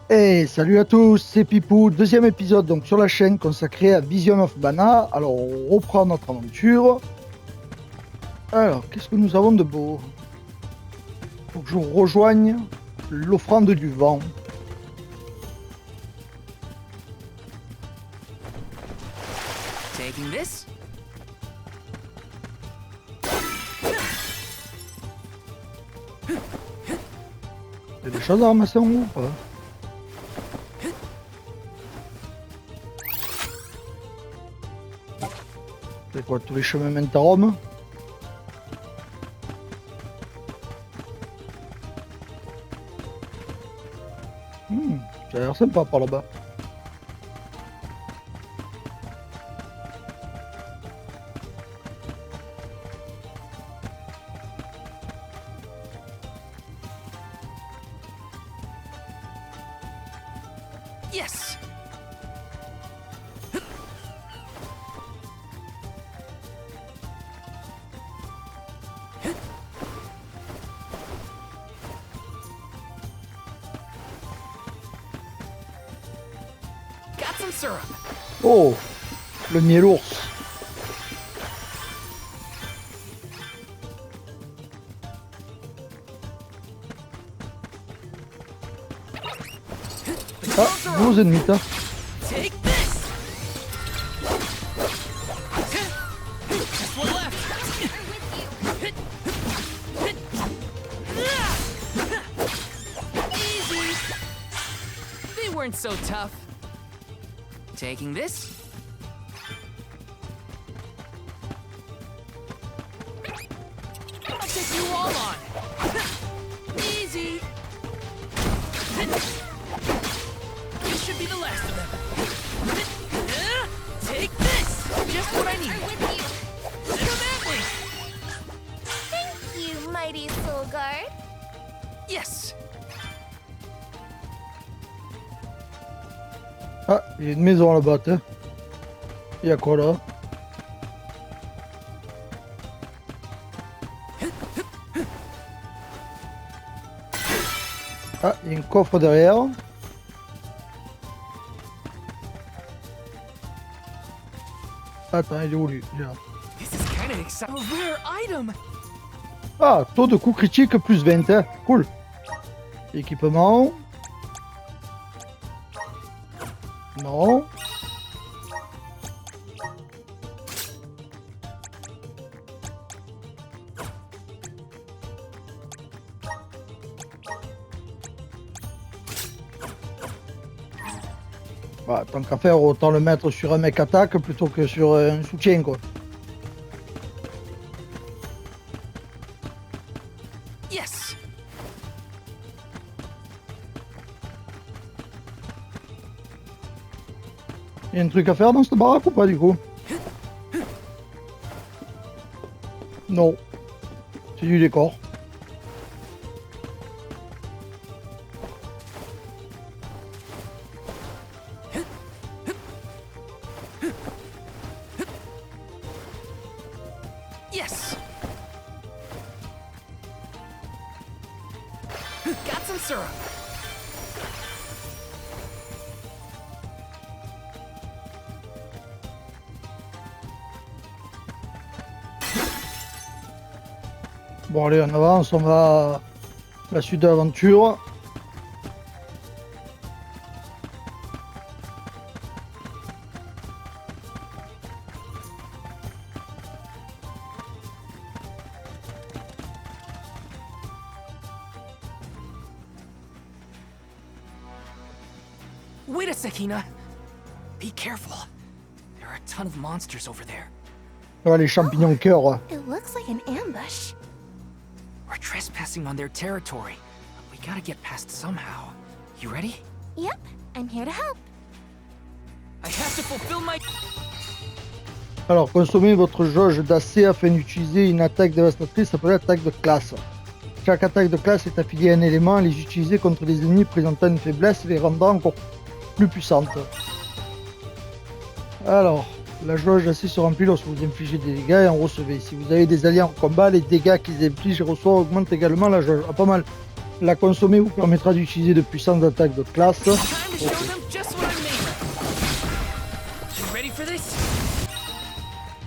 Hey, salut à tous, c'est Pipou, deuxième épisode donc sur la chaîne consacrée à Vision of Mana. Alors on reprend notre aventure. Alors, qu'est-ce que nous avons de beau? Faut que je rejoigne l'offrande du vent. Taking this? Il y a des choses à ramasser en haut ou pas? C'est quoi, tous les chemins mènent à Rome? Ça a l'air sympa par là-bas. Yes! Got some syrup. Oh, le miel ours. Ah, vos ennemis, hein. Take this! Just one left. Easy! They weren't so tough. Taking this? I'll take you all on. Easy! This should be the last of them. Take this! Just what I need. With you. Come at me! Thank you, mighty soul guard. Yes! Ah, il y a une maison là-bas, hein. Il y a quoi là? Ah, il y a un coffre derrière. Attends, il est où lui? Il est là. This is kind of exciting. A rare item! Ah, taux de coup critique plus 20, hein. Cool. Équipement. Non. Bah, tant qu'à faire, autant le mettre sur un mec attaque plutôt que sur un soutien, quoi. Yes! Il y a un truc à faire dans cette baraque ou pas, du coup? Non. C'est du décor. Yes! Got some syrup. Bon, allez, on avance, on va à la suite de l'aventure. Wait a sec, Hina. Be careful. There are a ton of monsters over there. Voilà les champignons cœur. It looks like an ambush. We're trespassing on their territory. We gotta get past somehow. You ready? Yep, I'm here to help. I have to fulfill my... Alors, consommez votre jauge d'AC afin d'utiliser une attaque dévastatrice appelée attaque de classe. Chaque attaque de classe est affiliée à un élément et les utiliser contre les ennemis présentant une faiblesse les rendant encore plus puissantes. Alors, la jauge d'AC se remplit lorsque vous infligez des dégâts et en recevez. Si vous avez des alliés en combat, les dégâts qu'ils infligent et reçoivent augmentent également la jauge. Ah, pas mal. La consommer vous permettra d'utiliser de puissantes attaques de classe. Time to show them just what I'm made of. You ready for this?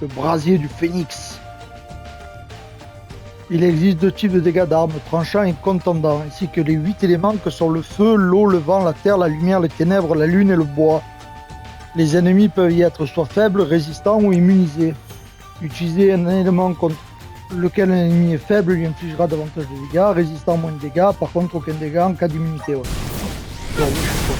Le brasier du phénix. Il existe 2 types de dégâts d'armes, tranchants et contondants, ainsi que les 8 éléments que sont le feu, l'eau, le vent, la terre, la lumière, les ténèbres, la lune et le bois. Les ennemis peuvent y être soit faibles, résistants ou immunisés. Utiliser un élément contre lequel un ennemi est faible lui infligera davantage de dégâts, résistant moins de dégâts, par contre aucun dégât en cas d'immunité. Ouais. Bon, oui, je sais pas.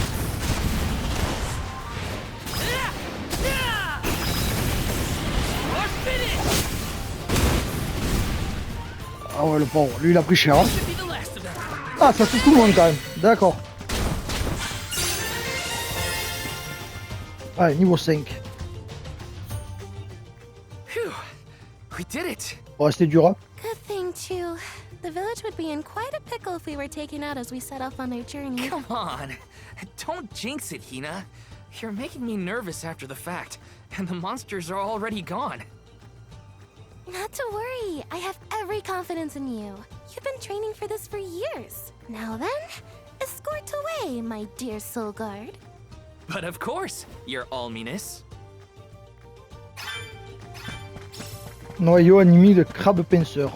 Or finish! Ah ouais, le pauvre, lui il a pris cher. Hein. Should be the last of them. Ah, ça touche tout le monde quand même, d'accord. Allez, niveau 5. Phew. We did it. Bon, c'était dur, hein. Good thing, too. The village would be in quite a pickle if we were taken out as we set off on our journey. Come on. Don't jinx it, Hina. You're making me nervous after the fact, and the monsters are already gone. Not to worry. I have every confidence in you. You've been training for this for years. Now then, escort away, my dear soul guard. But of course, your alminess. Noyau animé de crabe pinceur.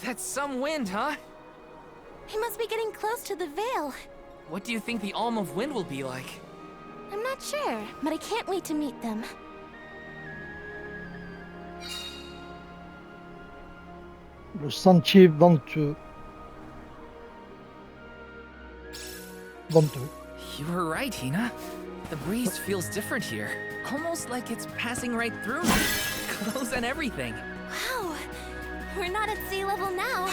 That's some wind, huh? We must be getting close to the Veil. What do you think the Alm of Wind will be like? I'm not sure, but I can't wait to meet them. Le sentier venteux. Venteux. You were right, Hina. The breeze feels different here. Almost like it's passing right through me. Clothes and everything. Wow, we're not at sea level now.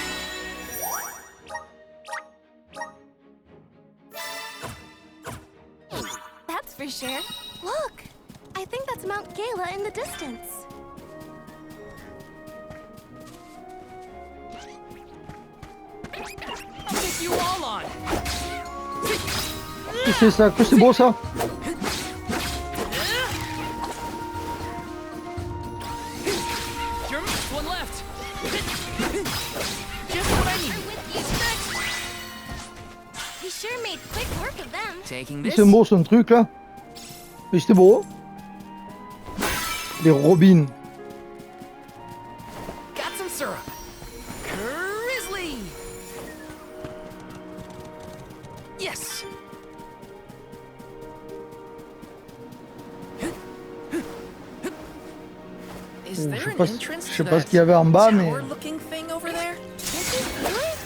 That's for sure. Look, I think that's Mount Gala in the distance. I'll take you all on. Qu'est-ce que c'est ça? Que c'est beau ça? You're one left. Just what I need. With you, Stretch. We sure made quick work of them. Taking this. C'est beau son truc là. Mais c'était beau. Les robines. Got some syrup. Grizzly. Yes. Is Je there sais an pas, entrance je sais to pas that ce qu'il y avait en bas, mais tower-looking thing over there? Can't you feel it?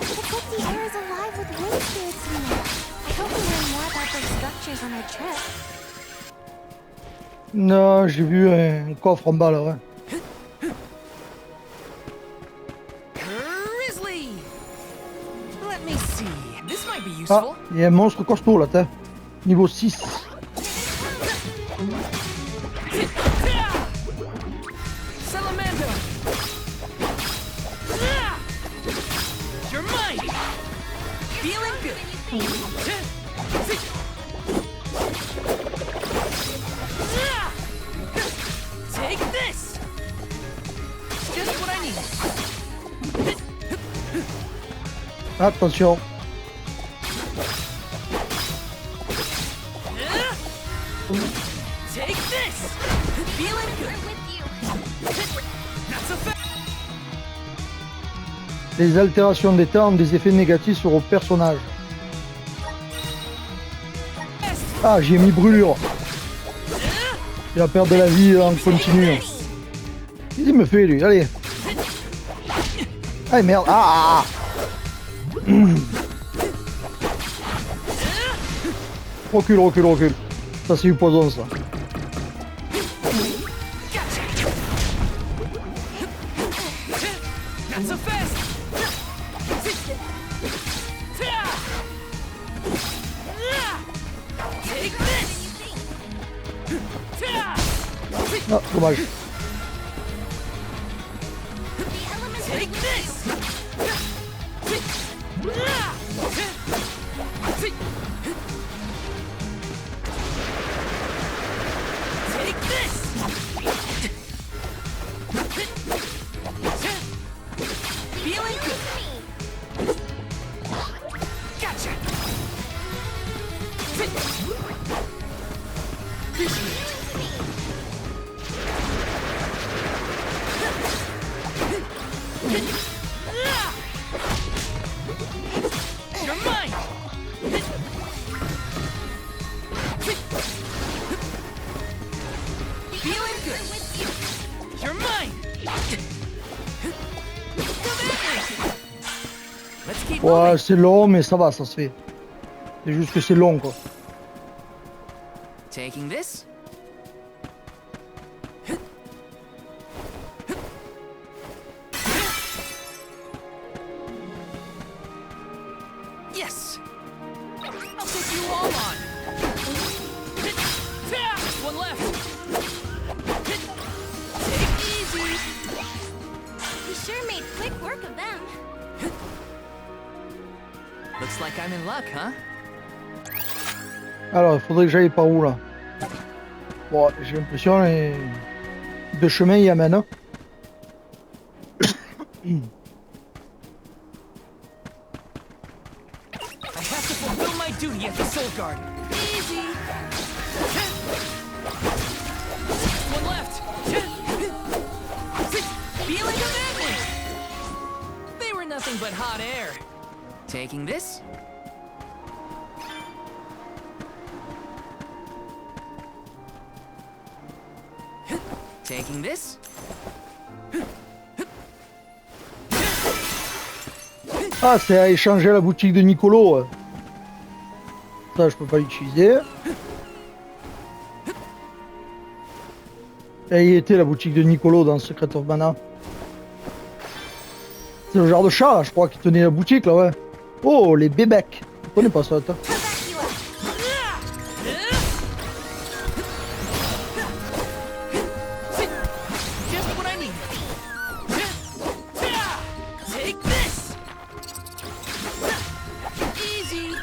It's like the air is alive with wind spirits in there. I hope we learn more about those structures on our trip. non, j'ai vu un coffre en bas là. Ouais. Grizzly. Let me see. This might be Ah, useful. il y a un monstre costaud là, t'as. Niveau 6. Salamander. You're mine. Feeling good. Take this. Just what I need. Attention. Take this. Feeling good. With you. Not so fast. Les altérations d'état ont des effets négatifs sur vos personnages. Ah, j'ai mis brûlure. Il va perdre de la vie en continu. Qu'est-ce qu'il me fait lui? Allez. Ah merde. Ah, ah, ah. Recule, recule, recule. Ça c'est du poison ça. Not so fast. Take this. Ah, dommage. You're mine! Feeling good! You're mine! Let's keep Ouais, moving! c'est long, mais ça va, ça se fait. C'est juste que c'est long, quoi. Taking this? Yes! I'll take you all on! Just one left! Take easy! You sure made quick work of them. Looks like I'm in luck, huh? Alors, il faudrait que j'aille par où, là? Bon, j'ai l'impression les deux chemins y amènent. Hein. I have to fulfill my duty as the Soul Guard. Easy. One left. Feeling the madness. They were nothing but hot air. Taking this? Taking this? Ah, c'est à échanger à la boutique de Nicolo. Ça, je peux pas l'utiliser. Et il était la boutique de Nicolo dans Secret of Mana. C'est le genre de chat, là, je crois, qui tenait la boutique, là, ouais. Oh, les bébèques. Je connais pas ça, toi. Just what I need. Take this. Easy.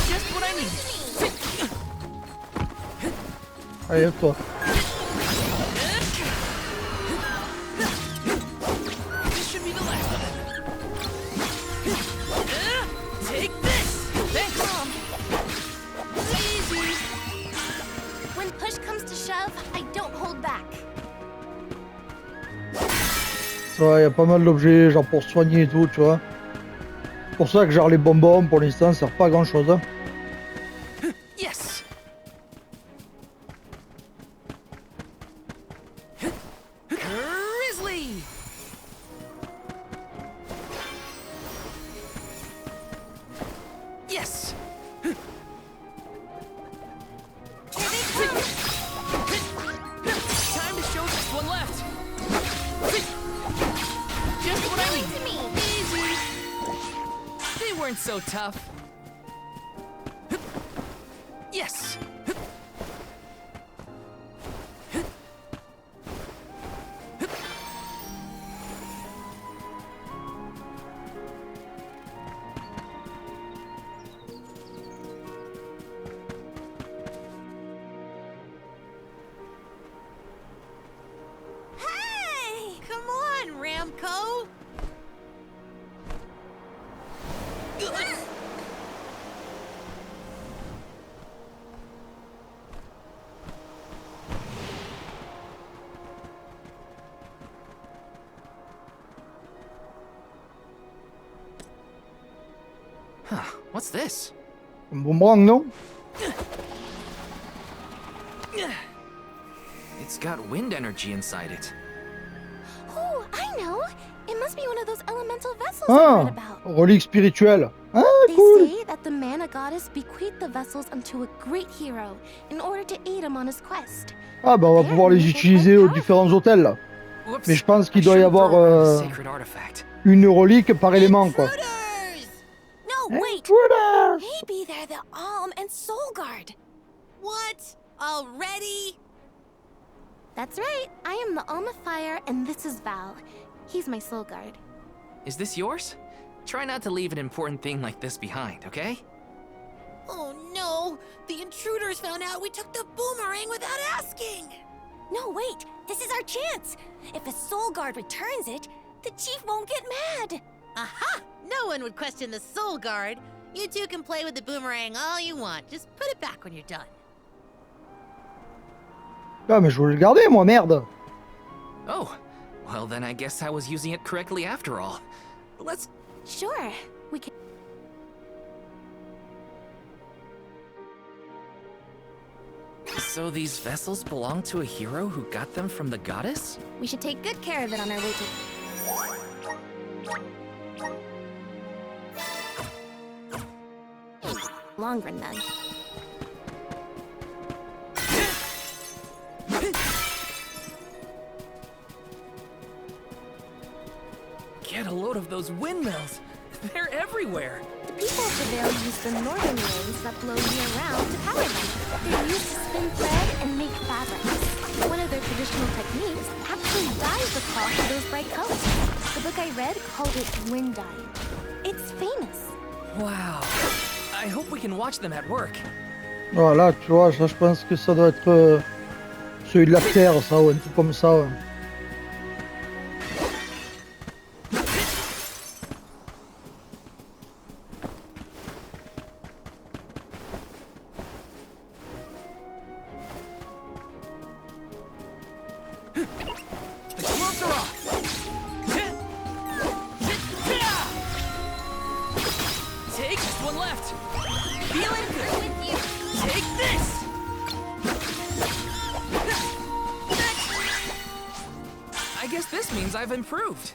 Just what I need. Allez, toi. This should be the last of it. Take this. Thanks, Mom. Easy. When push comes to shove, I don't hold back. Ouais, y a pas mal d'objets, genre pour soigner et tout, tu vois. C'est pour ça que genre les bonbons, pour l'instant, ça sert pas à grand chose. Hein. Yes. Grizzly. Yes. Time to show just one left. Just what I need. Easy. They weren't so tough. Yes. Hey! Come on, Ramco! Huh, what's this? Un boomerang, non? It's got wind energy inside it. Oh, I know! It must be one of those elemental vessels I read Ah, about. relique spirituelle. Ah, They cool. say that the mana goddess bequeathed the vessels unto a great hero in order to aid him on his quest. Ah, bah on va pouvoir les utiliser aux différents hôtels, là. Whoops. Mais je pense I qu'il doit y shouldn't avoir throw around a sacred artifact. une relique par élément, quoi. Intruders! No, wait! Intruders! Maybe they're the Alm and Soul Guard. What? Already? That's right. I am the Alm of Fire, and this is Val. He's my Soul Guard. Is this yours? Try not to leave an important thing like this behind, okay? Oh no! The intruders found out we took the boomerang without asking! No, wait! This is our chance! If a Soul Guard returns it, the Chief won't get mad! Aha! No one would question the Soul Guard. You two can play with the boomerang all you want. Just put it back when you're done. Ah, mais je voulais le garder, moi, merde. Oh, Well, then I guess I was using it correctly after all. Let's... Sure, we can. So these vessels belong to a hero who got them from the goddess? We should take good care of it on our way to long run then. Get a load of those windmills. They're everywhere. The people of the Vale use the northern winds that blow year-round to power them. They're used to spin thread and make fabrics. One of their traditional techniques actually dyes the cloth to those bright colors. The book I read called it wind dyeing. It's famous. Wow. I hope we can watch them at work. Voilà, tu vois, ça je pense que ça doit être celui de la terre, ça, ou un truc comme ça. Ouais. The gloves are off. Take this one left. Feeling good with you. Take this. I guess this means I've improved.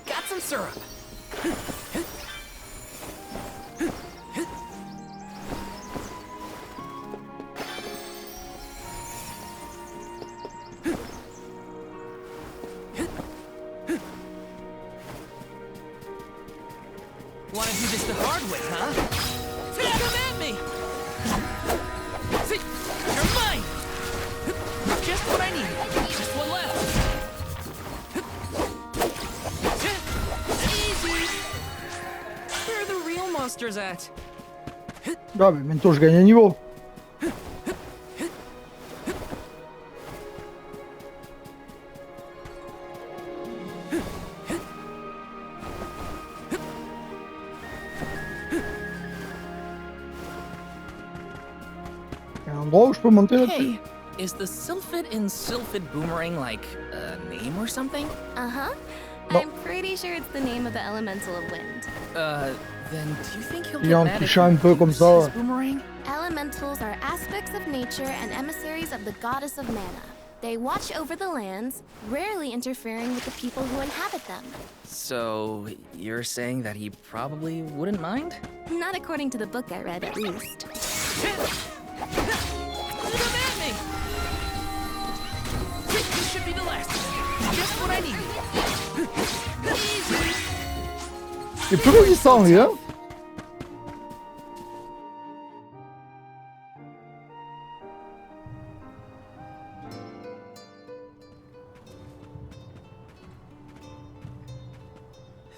Got some syrup. Wanna do this the hard way, huh? Come at me! See, you're mine! Just what I need. Just one left. Easy! Where are the real monsters at? Ah, mais bientôt je gagne un niveau. Il y a un endroit où je peux monter là-dessus. Hey, is the Sylphid in Sylphid Boomerang like a name or something? Uh-huh. No. I'm pretty sure it's the name of the elemental of wind. Then do you think he'll Il get en mad touchant un if peu you comme use ça. his boomerang? Elementals are aspects of nature and emissaries of the goddess of mana. They watch over the lands, rarely interfering with the people who inhabit them. So, you're saying that he probably wouldn't mind? Not according to the book I read, at least. Come at me! This should be the last. Just what I needed. Easy. Il est plus résistant lui, hein.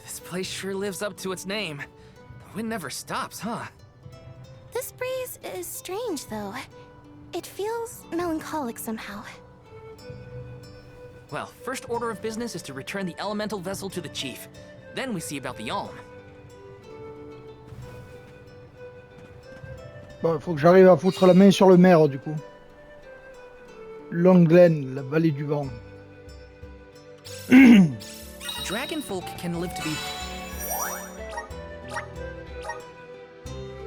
This place sure lives up to its name. The wind never stops, huh? This breeze is strange, though. It feels melancholic somehow. Well, first order of business is to return the elemental vessel to the chief. Then we see about the Alm. Bon, il faut que j'arrive à foutre la main sur le maire du coup. Long Glen, la vallée du vent. Dragonfolk can live to be...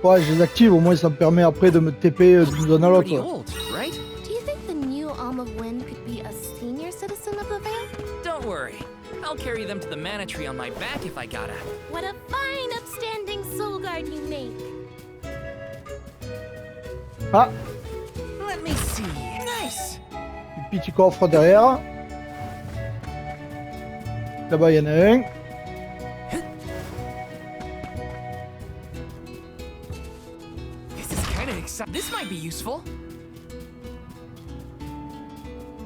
Ouais, je les active, au moins ça me permet après de me TP d'une zone à pretty l'autre. old, right? Do you think the new Alm of Wind could be a senior citizen of the Vale? Don't worry. I'll carry them to the mana tree on my back if I gotta. What a fine, upstanding soul guard you make! Ah, Let me see. Nice. du petit coffre derrière. Là-bas, il y en a un. This is kind of exciting. This might be useful.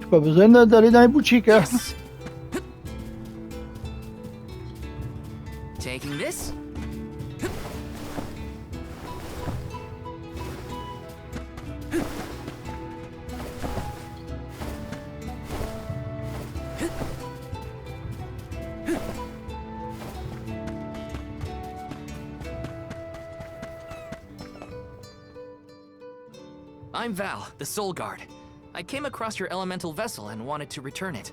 J'ai pas besoin d'aller dans les boutiques. Hein. Yes. Taking this. I'm Val, the Soul Guard. I came across your elemental vessel and wanted to return it.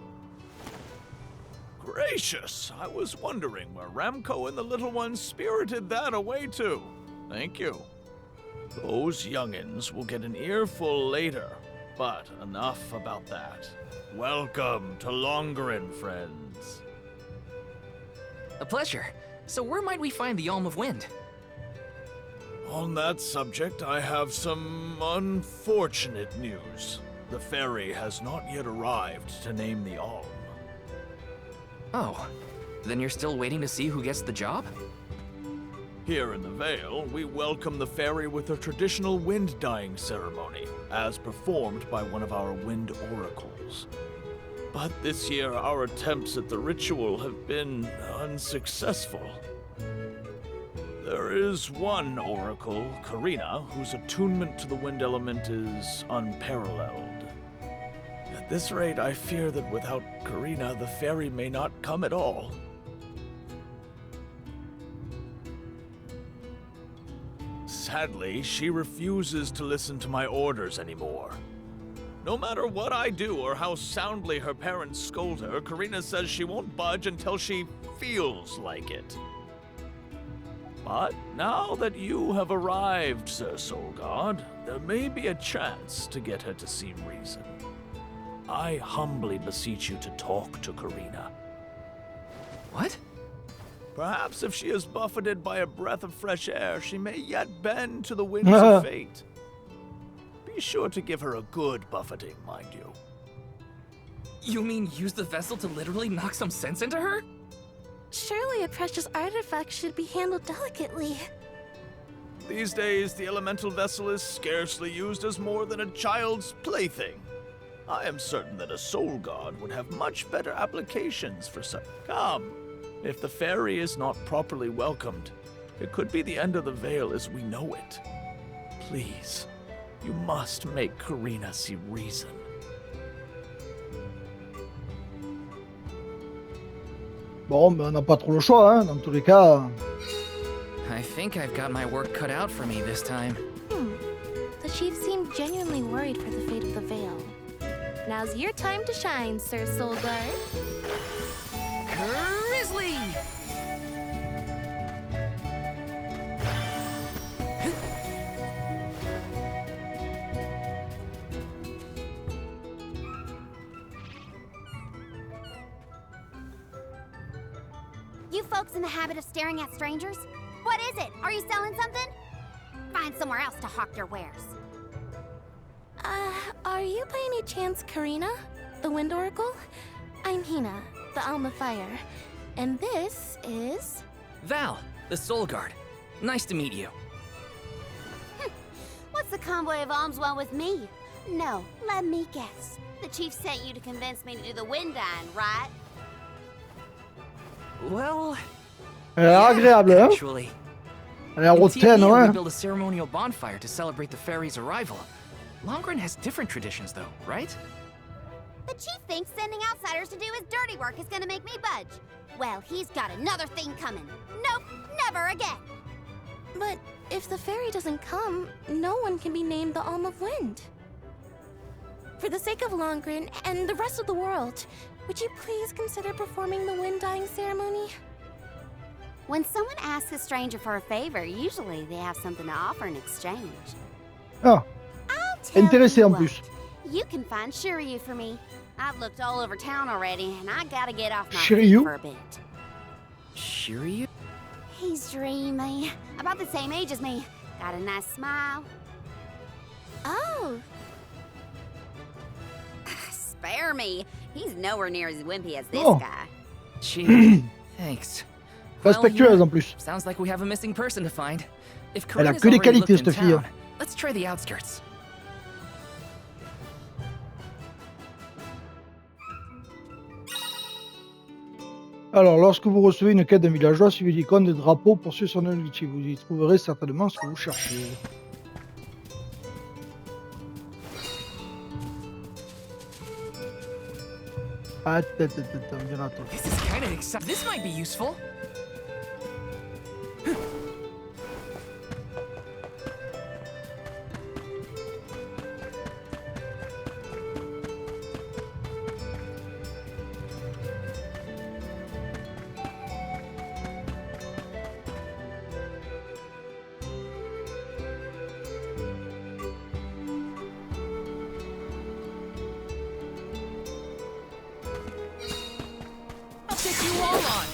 Gracious, I was wondering where Ramco and the little ones spirited that away to. Thank you. Those youngins will get an earful later, but enough about that. Welcome to Longarin, friends. A pleasure. So where might we find the Alm of Wind? On that subject, I have some unfortunate news. The ferry has not yet arrived to name the Alm. Oh, then you're still waiting to see who gets the job? Here in the Vale, we welcome the fairy with a traditional wind dyeing ceremony, as performed by one of our wind oracles. But this year, our attempts at the ritual have been unsuccessful. There is one oracle, Karina, whose attunement to the wind element is unparalleled. At this rate, I fear that without Karina, the fairy may not come at all. Sadly, she refuses to listen to my orders anymore. No matter what I do or how soundly her parents scold her, Karina says she won't budge until she feels like it. But now that you have arrived, Sir Solgard, there may be a chance to get her to see reason. I humbly beseech you to talk to Karina. What? Perhaps if she is buffeted by a breath of fresh air, she may yet bend to the winds of fate. Be sure to give her a good buffeting, mind you. You mean use the vessel to literally knock some sense into her? Surely a precious artifact should be handled delicately. These days, the elemental vessel is scarcely used as more than a child's plaything. I am certain that a soul god would have much better applications for such. Come, if the fairy is not properly welcomed, it could be the end of the Vale as we know it. Please, you must make Karina see reason. Bon, ben on n'a pas trop le choix, hein, dans tous les cas. I think I've got my work cut out for me this time. The chief seemed genuinely worried for the fate of the Vale. Now's your time to shine, Sir Solgard. Grizzly! You folks in the habit of staring at strangers? What is it? Are you selling something? Find somewhere else to hawk your wares. Are you by any chance Karina, the Wind Oracle? I'm Hina, the Alm of Fire. And this is... Val, the Soul Guard. Nice to meet you. What's the convoy of alms want with me? No, let me guess. The chief sent you to convince me to do the wind dyeing, right? Well, Elle a l'air agréable, hein. actually. Elle a l'air In hautaine, Tiamia, we ouais. build a ceremonial bonfire to celebrate the fairy's arrival. Longarin has different traditions, though, right? The chief thinks sending outsiders to do his dirty work is gonna make me budge. Well, he's got another thing coming. Nope, never again. But if the fairy doesn't come, no one can be named the Alm of Wind. For the sake of Longarin and the rest of the world, would you please consider performing the wind dyeing ceremony? When someone asks a stranger for a favor, usually they have something to offer in exchange. Ah, I'll tell intéressé you en what, plus. You can find Shiryu for me. I've looked all over town already, and I gotta get off my Shiryu? feet for a bit. Shiryu? He's dreamy. About the same age as me. Got a nice smile. Oh, Spare me. He's nowhere near as wimpy as this Oh. guy. Gee, thanks. Well, Respectueuse Hina, en plus. sounds like we have a missing person to find. If Elle a Karina's que des already qualités, looked in cette fille. town, let's try the outskirts. Alors, lorsque vous recevez une quête d'un villageois, suivez l'icône de drapeau pour suivre son objectif. Vous y trouverez certainement ce que vous cherchez. Attends, bien attends. This is kind of exciting. This might be useful. take you all on.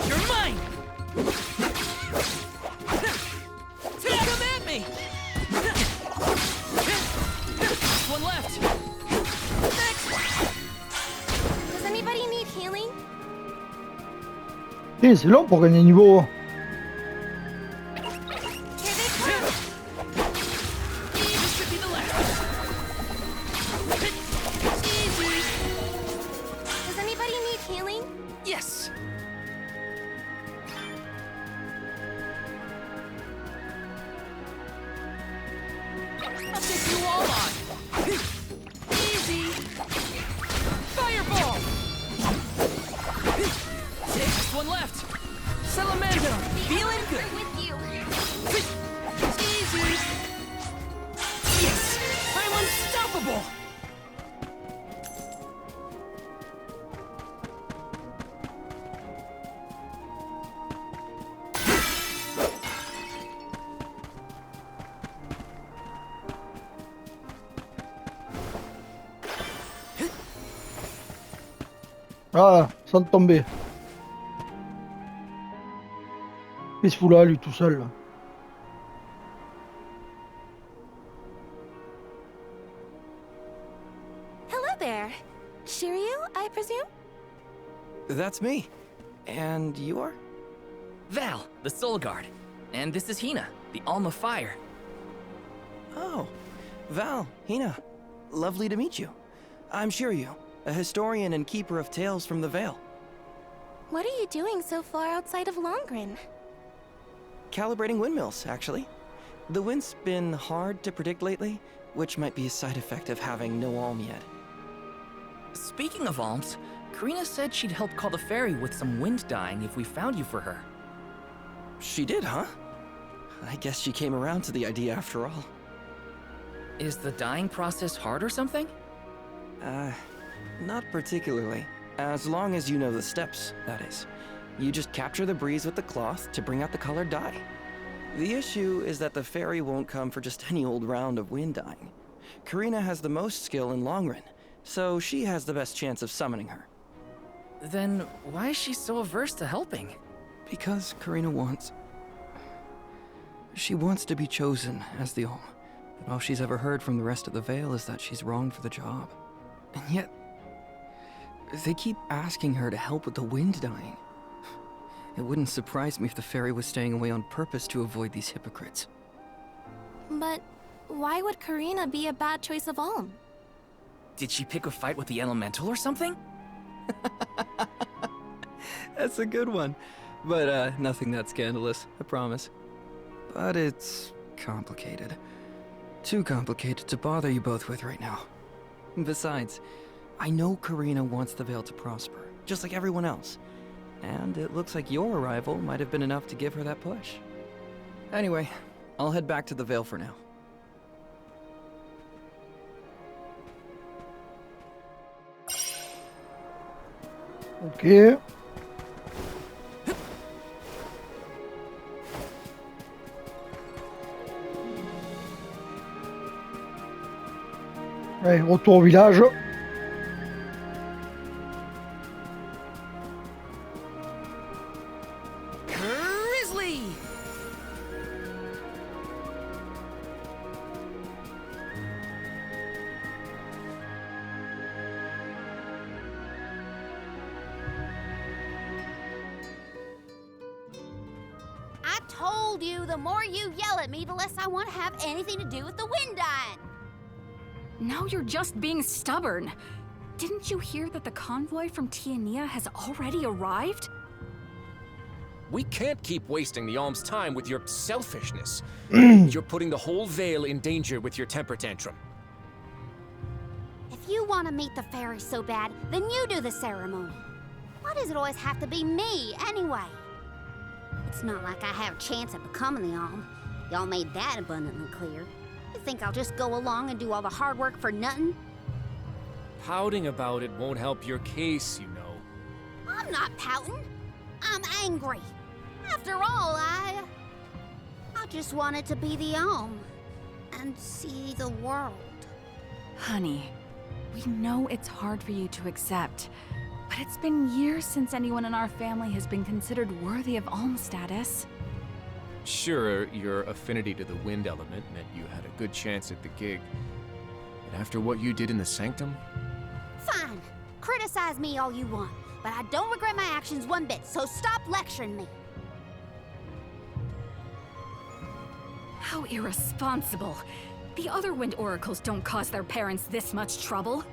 You're mine. Come at me. Just one left. Next. Does anybody need healing? Eh, c'est long pour gagner niveau. Here they come. This should be the last. Easy. Does anybody need healing? Yes. I'll take you all on. Easy. Fireball. Just one left. Salamando. Feeling good. With you. Easy. Yes. I'm unstoppable. Ah, sans tomber. Il se fout là, lui, tout seul. Là. Hello there. Shiryu, I presume? That's me. And you are? Val, the Soul Guard. And this is Hina, the Alma Fire. Oh, Val, Hina. Lovely to meet you. I'm Shiryu, a historian and keeper of tales from the Vale. What are you doing so far outside of Longren? Calibrating windmills, actually. The wind's been hard to predict lately, which might be a side effect of having no alm yet. Speaking of alms, Karina said she'd help call the ferry with some wind dyeing if we found you for her. She did, huh? I guess she came around to the idea after all. Is the dyeing process hard or something? Not particularly. As long as you know the steps, that is. You just capture the breeze with the cloth to bring out the colored dye. The issue is that the fairy won't come for just any old round of wind dyeing. Karina has the most skill in Longren, so she has the best chance of summoning her. Then why is she so averse to helping? Because Karina wants... She wants to be chosen as the Alm. But all she's ever heard from the rest of the Vale is that she's wrong for the job. And yet... they keep asking her to help with the wind dyeing. It wouldn't surprise me if the fairy was staying away on purpose to avoid these hypocrites. But why would Karina be a bad choice of Alm? Did she pick a fight with the elemental or something? That's a good one. But, nothing that scandalous, I promise. But it's complicated. Too complicated to bother you both with right now. Besides, I know Karina wants the Vale to prosper, just like everyone else. And it looks like your arrival might have been enough to give her that push. Anyway, I'll head back to the Vale for now. Ok. Allez, retour au village. Grizzly! I told you, the more you yell at me, the less I want to have anything to do with the wind dyeing. Now you're just being stubborn. Didn't you hear that the convoy from Tiania has already arrived? We can't keep wasting the Alm's time with your selfishness. You're putting the whole Vale in danger with your temper tantrum. If you want to meet the fairy so bad, then you do the ceremony. Why does it always have to be me, anyway? It's not like I have a chance at becoming the Alm. Y'all made that abundantly clear. You think I'll just go along and do all the hard work for nothing? Pouting about it won't help your case, you know. I'm not pouting. I'm angry. After all, I just wanted to be the Alm and see the world. Honey, we know it's hard for you to accept, But it's been years since anyone in our family has been considered worthy of alm status. Sure, your affinity to the wind element meant you had a good chance at the gig. But after what you did in the sanctum? Fine. Criticize me all you want, but I don't regret my actions one bit, so stop lecturing me. How irresponsible. The other wind oracles don't cause their parents this much trouble.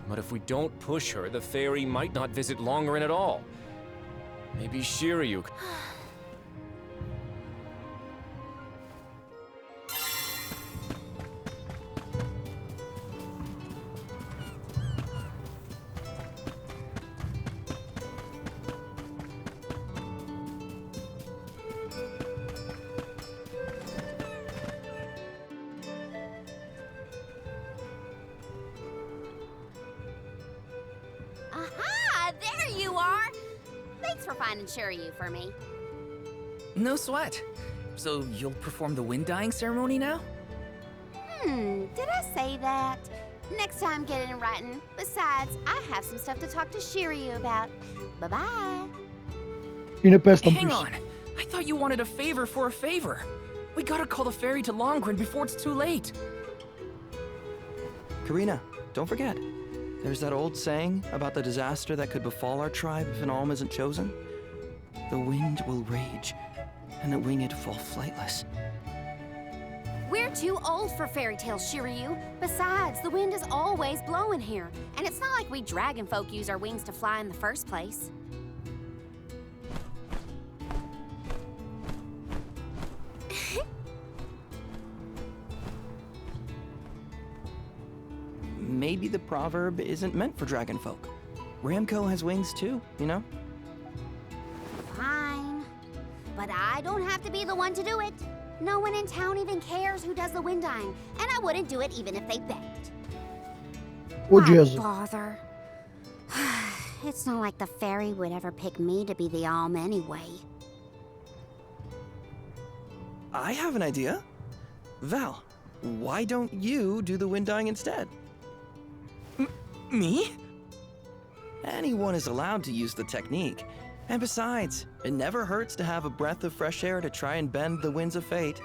But if we don't push her, the fairy might not visit Longarin at all. Maybe Shiryu. Aha! There you are! Thanks for finding Shiryu for me. No sweat. So you'll perform the wind dyeing ceremony now? Did I say that? Next time, get it in writing. Besides, I have some stuff to talk to Shiryu about. Bye-bye. Une peste en Hang plus. on. I thought you wanted a favor for a favor. We gotta call the ferry to Longren before it's too late. Karina, don't forget. There's that old saying about the disaster that could befall our tribe if an alm isn't chosen. The wind will rage, and the winged fall flightless. We're too old for fairy tales, Shiryu. Besides, the wind is always blowing here. And it's not like we dragon folk use our wings to fly in the first place. Maybe the proverb isn't meant for dragon folk. Ramco has wings too, you know? Fine. But I don't have to be the one to do it. No one in town even cares who does the wind dyeing, and I wouldn't do it even if they begged. Oh Why jeez. bother? It's not like the fairy would ever pick me to be the alm anyway. I have an idea. Val, why don't you do the wind dyeing instead? Me? Anyone is allowed to use the technique. And besides, it never hurts to have a breath of fresh air to try and bend the winds of fate.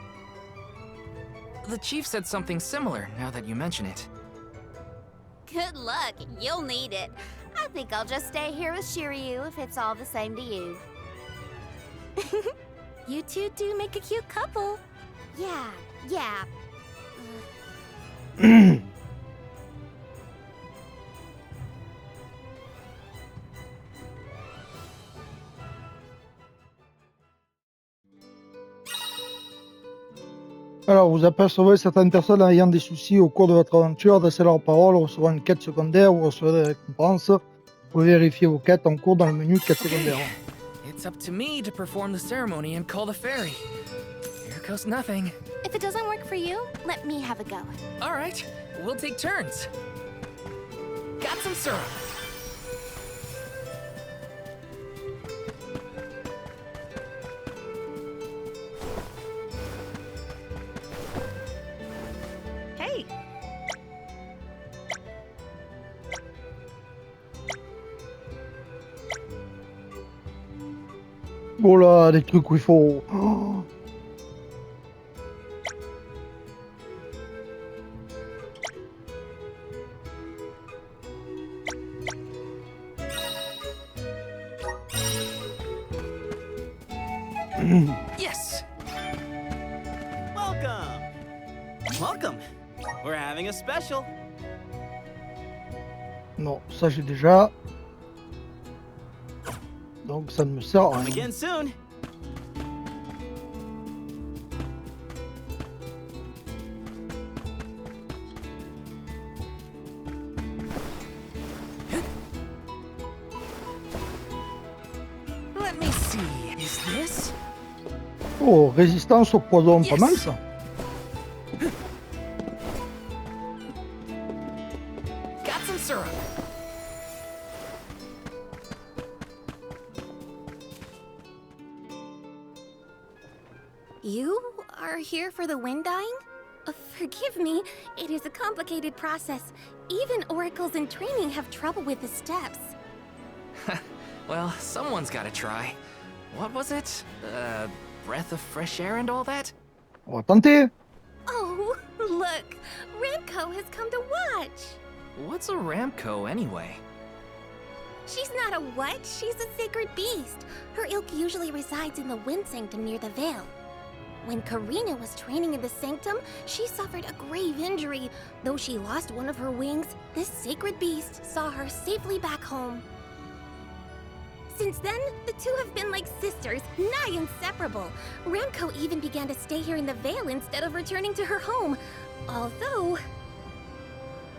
The chief said something similar, now that you mention it. Good luck, you'll need it. I think I'll just stay here with Shiryu if it's all the same to you. You two do make a cute couple. Yeah. Alors, vous apercevez certaines personnes ayant des soucis au cours de votre aventure, adressez leur parole, recevoir une quête secondaire ou recevoir des récompenses. Vous pouvez vérifier vos quêtes en cours dans le menu quête secondaire. It's up to me to perform the ceremony and call the ferry. Here goes nothing. If it doesn't work for you, let me have a go. All right, we'll take turns. Got some syrup. Hey! Oh là, des trucs où il faut... Oh. Yes! Welcome! Welcome! We're having a special. Non, ça j'ai déjà. Donc ça ne me sert à Come rien. again soon. Let me see. Is this? Oh, résistance au poison, pas Yes. mal ça. Got some syrup. You are here for the wind dyeing? Forgive me, it is a complicated process. Even oracles in training have trouble with the steps. Well, someone's gotta try. What was it? Breath of fresh air and all that? On va tenter. Oh, look! Ramco has come to watch! What's a Ramco anyway? She's not a what? She's a sacred beast. Her ilk usually resides in the Wind Sanctum near the Veil. When Karina was training in the Sanctum, she suffered a grave injury. Though she lost one of her wings, this sacred beast saw her safely back home. Since then, the two have been like sisters, nigh inseparable. Ramco even began to stay here in the Veil instead of returning to her home. Although,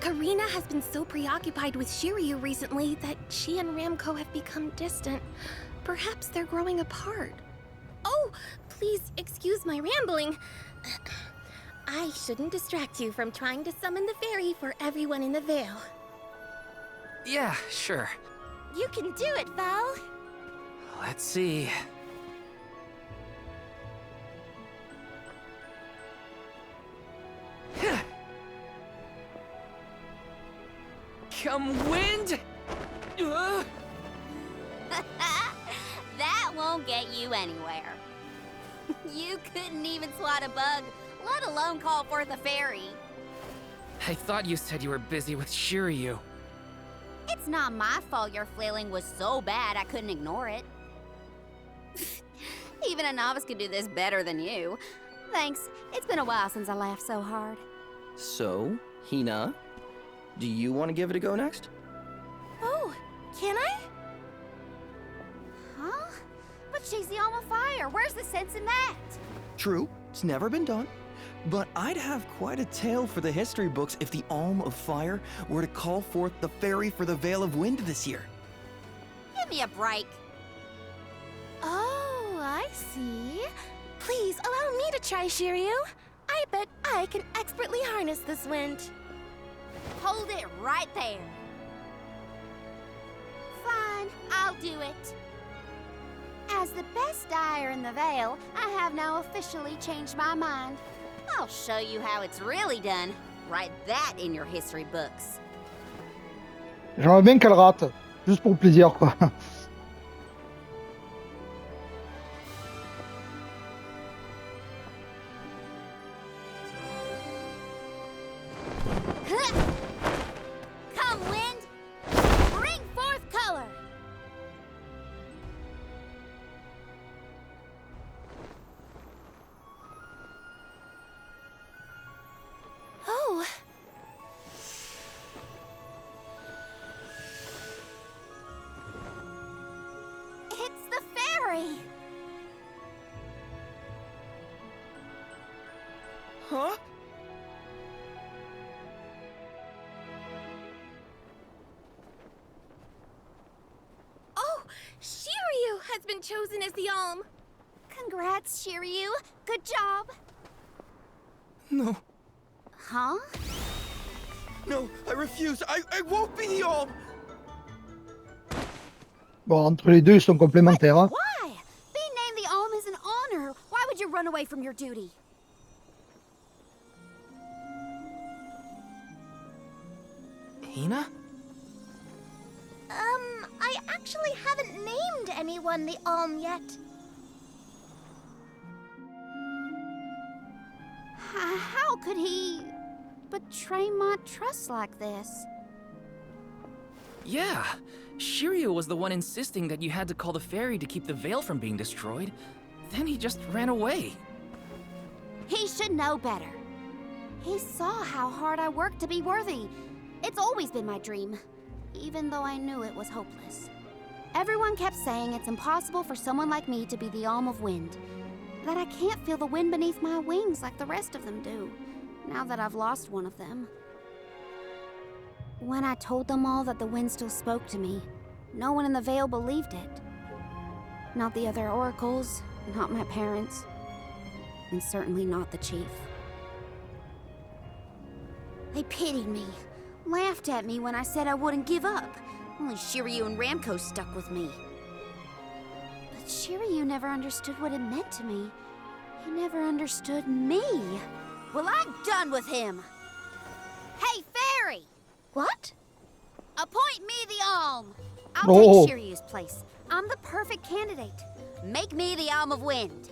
Karina has been so preoccupied with Shiryu recently that she and Ramco have become distant. Perhaps they're growing apart. Oh, please excuse my rambling. I shouldn't distract you from trying to summon the fairy for everyone in the Veil. Yeah, sure. You can do it, Val. Let's see. Come wind! That won't get you anywhere. You couldn't even swat a bug, let alone call forth a fairy. I thought you said you were busy with Shiryu. It's not my fault your flailing was so bad I couldn't ignore it. Even a novice could do this better than you. Thanks. It's been a while since I laughed so hard. So, Hina, do you want to give it a go next? Oh, can I? Huh? But she's the Alm of Fire. Where's the sense in that? True, it's never been done. But I'd have quite a tale for the history books if the Alm of Fire were to call forth the fairy for the Veil of Wind this year. Give me a break. Oh, I see. Please allow me to try, Shiryu. I bet I can expertly harness this wind. Hold it right there. Fine, I'll do it. As the best dyer in the Veil, I have now officially changed my mind. I'll show you how it's really done. Write that in your history books. J'aimerais bien qu'elle rate. Juste pour le plaisir, quoi. Come, wind! Bring forth color! Oh. It's the fairy! Huh? Oh, Shiryu has been chosen as the Alm. Congrats, Shiryu. Good job. No, Huh? no, I refuse. I won't be the Alm! Bon, entre les deux, ils sont complémentaires. Hein. Why? Being named the Alm is an honor. Why would you run away from your duty? Hina? I actually haven't named anyone the Alm yet. How could he betray my trust like this? Yeah. Shiryu was the one insisting that you had to call the fairy to keep the veil from being destroyed. Then he just ran away. He should know better. He saw how hard I worked to be worthy. It's always been my dream, even though I knew it was hopeless. Everyone kept saying it's impossible for someone like me to be the Alm of Wind, that I can't feel the wind beneath my wings like the rest of them do, now that I've lost one of them. When I told them all that the wind still spoke to me, no one in the Veil believed it. Not the other oracles, not my parents, and certainly not the chief. They pitied me, laughed at me when I said I wouldn't give up. Only Shiryu and Ramco stuck with me. But Shiryu never understood what it meant to me. He never understood me. Well, I'm done with him. Hey, fairy! What? Appoint me the Alm. I'll Oh. take Shiryu's place. I'm the perfect candidate. Make me the Alm of Wind.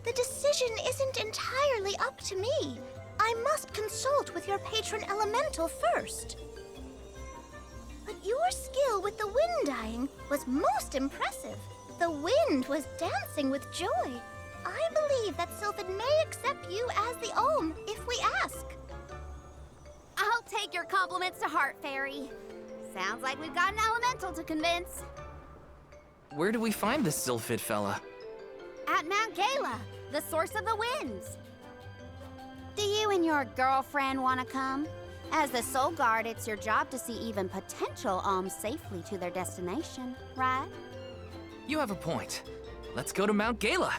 The decision isn't entirely up to me. I must consult with your patron elemental first. But your skill with the wind dying was most impressive. The wind was dancing with joy. I believe that Sylphid may accept you as the Alm if we ask. I'll take your compliments to heart, Fairy. Sounds like we've got an elemental to convince. Where do we find this Sylphid fella? At Mount Gala, the source of the winds. Do you and your girlfriend want to come? As the Soul Guard, it's your job to see even potential alms safely to their destination, right? You have a point. Let's go to Mount Gala.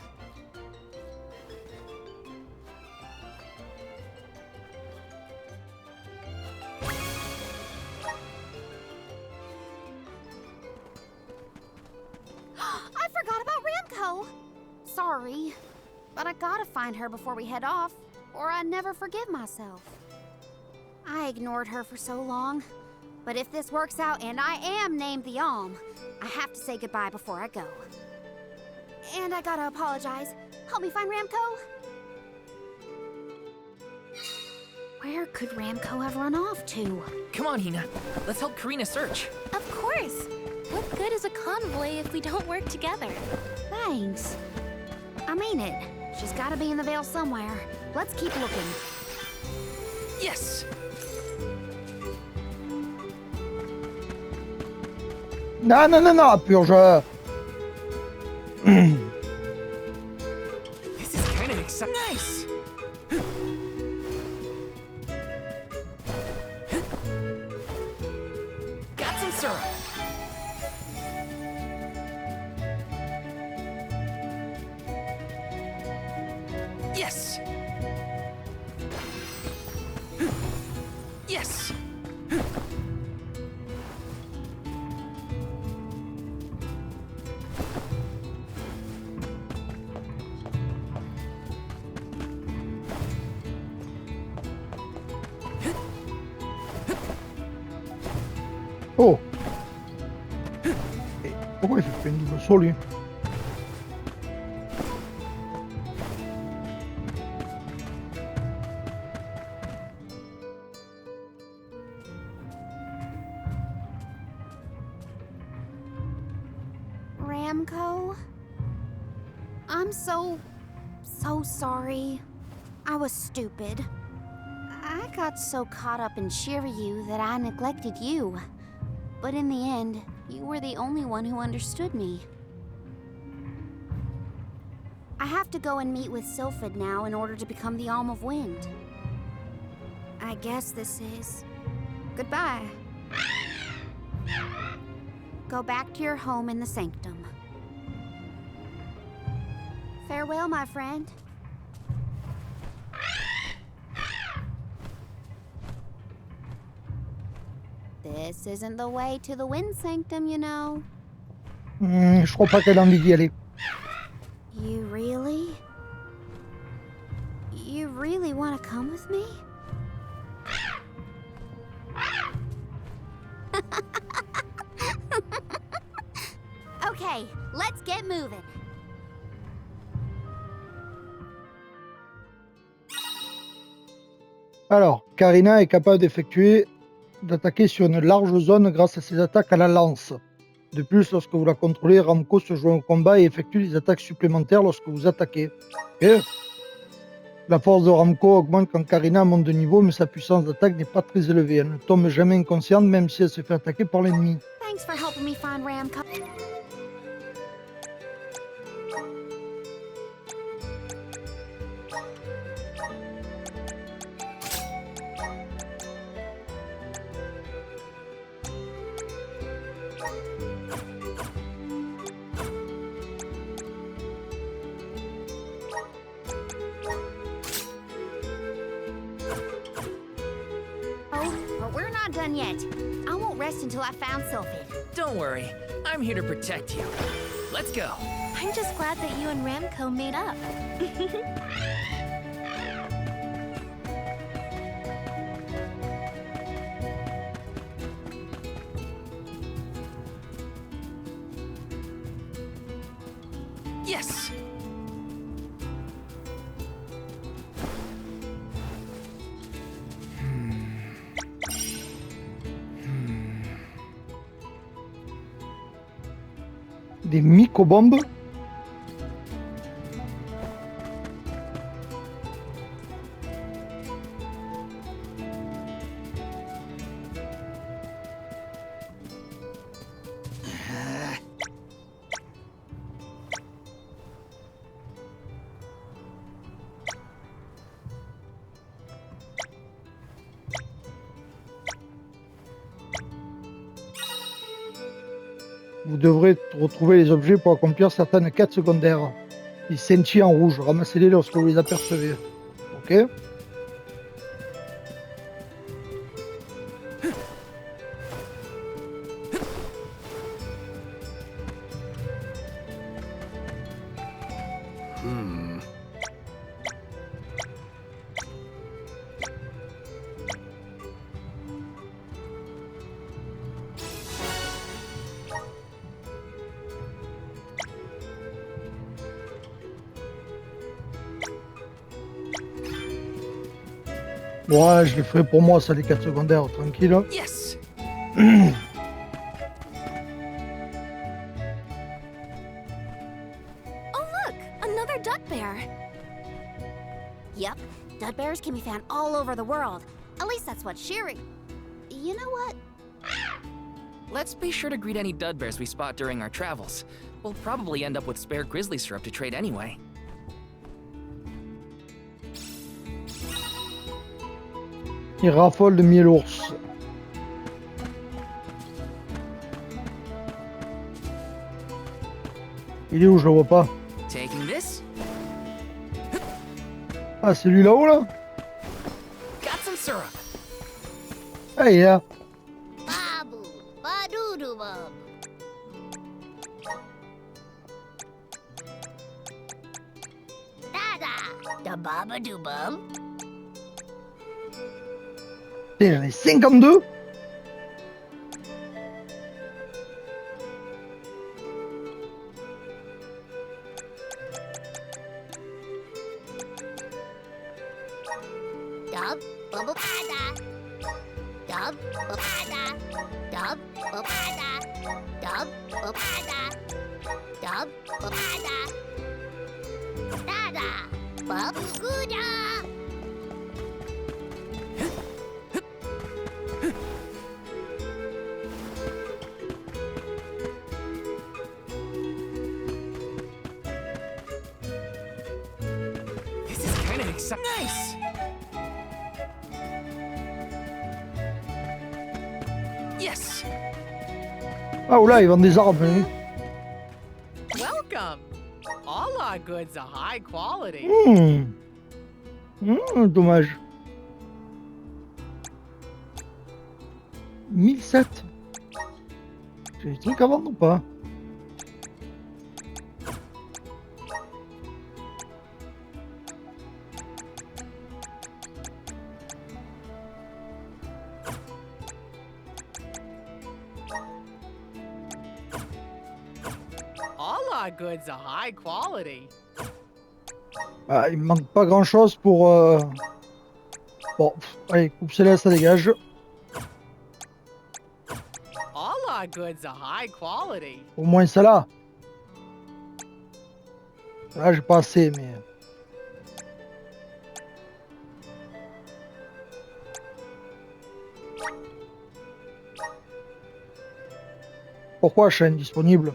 I forgot about Ramco. Sorry, but I gotta find her before we head off, or I'd never forgive myself. I ignored her for so long, but if this works out and I am named the Alm, I have to say goodbye before I go. And I gotta apologize. Help me find Ramco. Where could Ramco have run off to? Come on, Hina. Let's help Karina search. Of course. What good is a convoy if we don't work together? Thanks. I mean it. She's gotta be in the Vale somewhere. Let's keep looking. Yes! Non, non, non, non, purge. This is kind of exciting. Nice! Got some syrup. Yes! Yes! Oh. Pourquoi il fait pas une double saut lui? Ramco? I'm so sorry. I was stupid. I got so caught up in Shiryu that I neglected you. But in the end, you were the only one who understood me. I have to go and meet with Sylphid now in order to become the Alm of Wind. I guess this is goodbye. Go back to your home in the Sanctum. Farewell, my friend. This isn't the way to the Wind Sanctum, you know. Je crois pas qu'elle a envie d'y aller. You really? You really want to come with me? Okay, let's get moving. Alors, Karina est capable d'attaquer sur une large zone grâce à ses attaques à la lance. De plus, lorsque vous la contrôlez, Ramco se joint au combat et effectue des attaques supplémentaires lorsque vous attaquez. Et la force de Ramco augmente quand Karina monte de niveau, mais sa puissance d'attaque n'est pas très élevée. Elle ne tombe jamais inconsciente même si elle se fait attaquer par l'ennemi. Thanks for helping me find Ramco. But we're not done yet. I won't rest until I found Sylphid. Don't worry. I'm here to protect you. Let's go. I'm just glad that you and Ramco made up. Yes! Des micro-bombes. Vous devrez retrouver les objets pour accomplir certaines quêtes secondaires. Ils scintillent en rouge. Ramassez-les lorsque vous les apercevez. Ok. Ouais, je le ferai pour moi, ça, les quêtes secondaires, tranquille. Yes! Oh, look! Another duck bear! Yep, dud bears can be found all over the world. At least that's what Sherry... You know what? Let's be sure to greet any dud bears we spot during our travels. We'll probably end up with spare grizzly syrup to trade anyway. Il raffole de miel ours. Il est où? Je le vois pas. Taking this? Ah, c'est lui là-haut, là? Got some syrup. Ah, il est là. Babu! Ba-doo-doo-bub! Da-da! Da-baba-doo-bub! Putain, j'en ai 52. Dub, bubble pada. Dub, pada. Dub, pada. Dub, pada. Dub, pada. Dada, bub, gooda. This is kind of exciting. Nice! Yes! Ah, oula, ils vendent des armes. Hein. Welcome. All our goods are high quality. Dommage. 1007. J'ai des trucs à vendre ou pas? All our goods are high quality. Ah, il me manque pas grand chose pour... Bon, allez, coupe celle-là, ça dégage. All our goods are high quality. Au moins ça là. Là, j'ai pas assez, mais... Pourquoi chaîne disponible?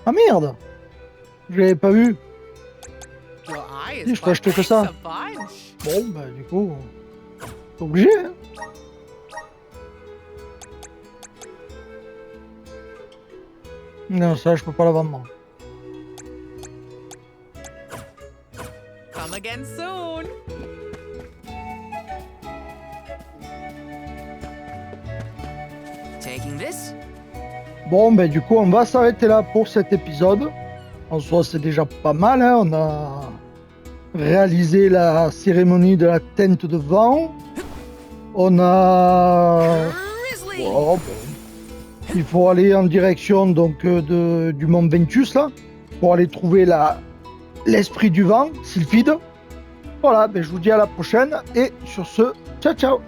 Ah merde! Je l'avais pas vu. Your eye Si, is je peux acheter que ça. a bunch. Bon, bah du coup... T'es obligé, hein? Non, ça, je peux pas la vendre. Come again soon. Taking this? Bon, ben du coup, on va s'arrêter là pour cet épisode. En soi, c'est déjà pas mal, hein. On a réalisé la cérémonie de la teinte de vent. On a... Grizzly! Oh, bon. Il faut aller en direction donc du mont Ventus là, pour aller trouver l'esprit du vent, Sylphide. Voilà, ben, je vous dis à la prochaine et sur ce, ciao ciao.